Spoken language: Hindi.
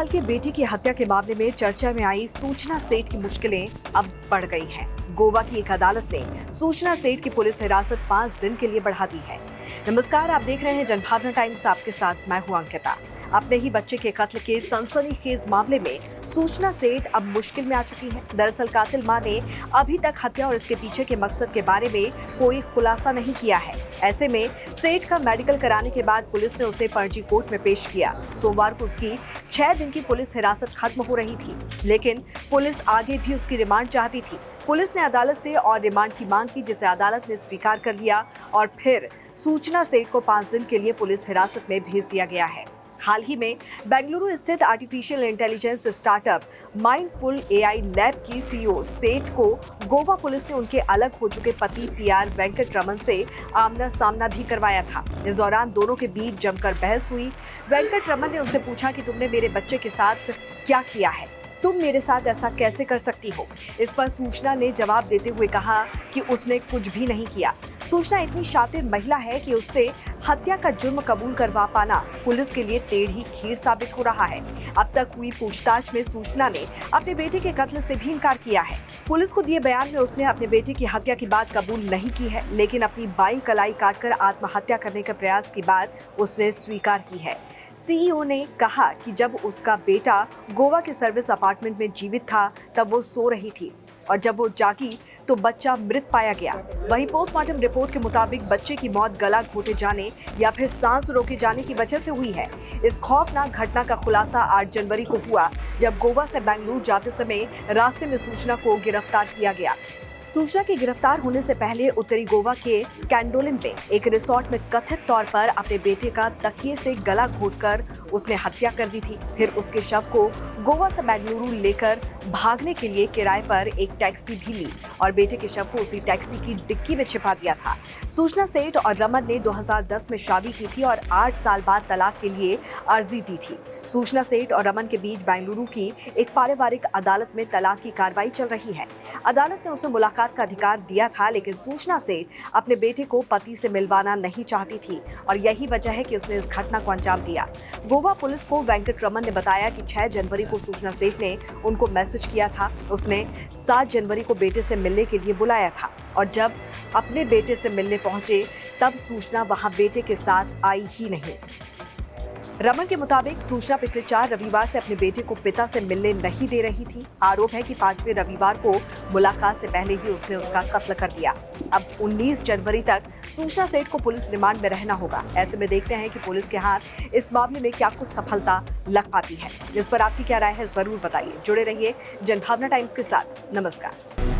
साल के बेटी की हत्या के मामले में चर्चा में आई सूचना सेठ की मुश्किलें अब बढ़ गई हैं। गोवा की एक अदालत ने सूचना सेठ की पुलिस हिरासत 5 दिन के लिए बढ़ा दी है। नमस्कार, आप देख रहे हैं जनभावना टाइम्स। आपके साथ मैं हूं अंकिता। अपने ही बच्चे के कत्ल के सनसनीखेज मामले में सूचना सेठ अब मुश्किल में आ चुकी है। दरअसल कातिल मां ने अभी तक हत्या और इसके पीछे के मकसद के बारे में कोई खुलासा नहीं किया है। ऐसे में सेठ का मेडिकल कराने के बाद पुलिस ने उसे पणजी कोर्ट में पेश किया। सोमवार को उसकी 6 दिन की पुलिस हिरासत खत्म हो रही थी, लेकिन पुलिस आगे भी उसकी रिमांड चाहती थी। पुलिस ने अदालत से और रिमांड की मांग की, जिसे अदालत ने स्वीकार कर लिया और फिर सूचना सेठ को 5 दिन के लिए पुलिस हिरासत में भेज दिया गया है। हाल ही में बेंगलुरु स्थित artificial intelligence startup mindful AI lab की सीईओ सेठ को गोवा पुलिस ने उनके अलग हो चुके पति पीआर वेंकट रमन से आमना सामना भी करवाया था। इस दौरान दोनों के बीच जमकर बहस हुई। वेंकट रमन ने उनसे पूछा कि तुमने मेरे बच्चे के साथ क्या किया है, तुम मेरे साथ ऐसा कैसे कर सकती हो। इस पर सूचना ने जवाब देते हुए कहा कि उसने कुछ भी नहीं किया। सूचना इतनी शातिर महिला है कि उससे हत्या का जुर्म कबूल करवा पाना पुलिस के लिए टेढ़ी खीर साबित हो रहा है। अब तक हुई पूछताछ में सूचना ने अपने बेटे के कत्ल से भी इनकार किया है। पुलिस को दिए बयान में उसने अपने बेटे की हत्या की बात कबूल नहीं की है, लेकिन अपनी बाई कलाई काटकर आत्महत्या करने के प्रयास की बात उसने स्वीकार की है। सीईओ ने कहा कि जब उसका बेटा गोवा के सर्विस अपार्टमेंट में जीवित था, तब वो सो रही थी और जब वो जागी तो बच्चा मृत पाया गया। वहीं पोस्टमार्टम रिपोर्ट के मुताबिक बच्चे की मौत गला घोटे जाने या फिर सांस रोके जाने की वजह से हुई है। इस खौफनाक घटना का खुलासा 8 जनवरी को हुआ, जब गोवा से बेंगलुरु जाते समय रास्ते में सूचना को गिरफ्तार किया गया। सूचना के गिरफ्तार होने से पहले उत्तरी गोवा के कैंडोलिम में एक रिसोर्ट में कथित तौर पर अपने बेटे का तकिए से गला घोटकर उसने हत्या कर दी थी। फिर उसके शव को गोवा से बेंगलुरु लेकर भागने के लिए किराए पर एक टैक्सी भी ली और बेटे के शव को उसी टैक्सी की डिक्की में छिपा दिया था। सूचना सेठ और रमन ने 2010 में शादी की थी और 8 साल बाद तलाक के लिए अर्जी दी थी। सूचना सेठ और रमन के बीच बेंगलुरु की एक पारिवारिक अदालत में तलाक की कार्रवाई चल रही है। अदालत ने उसे मुलाकात का अधिकार दिया था, लेकिन सूचना सेठ अपने बेटे को पति से मिलवाना नहीं चाहती थी और यही वजह है कि उसने इस घटना को अंजाम दिया। गोवा पुलिस को वेंकट रमन ने बताया कि 6 जनवरी को सूचना सेठ ने उनको मैसेज किया था। उसने 7 जनवरी को बेटे से मिलने के लिए बुलाया था और जब अपने बेटे से मिलने पहुंचे तब सूचना वहां बेटे के साथ आई ही नहीं। रमन के मुताबिक सूचना पिछले 4 रविवार से अपने बेटे को पिता से मिलने नहीं दे रही थी। आरोप है कि 5वें रविवार को मुलाकात से पहले ही उसने उसका कत्ल कर दिया। अब 19 जनवरी तक सूचना सेठ को पुलिस रिमांड में रहना होगा। ऐसे में देखते हैं कि पुलिस के हाथ इस मामले में क्या कुछ सफलता लग पाती है। इस पर आपकी क्या राय है, जरूर बताइए। जुड़े रहिए जनभावना टाइम्स के साथ। नमस्कार।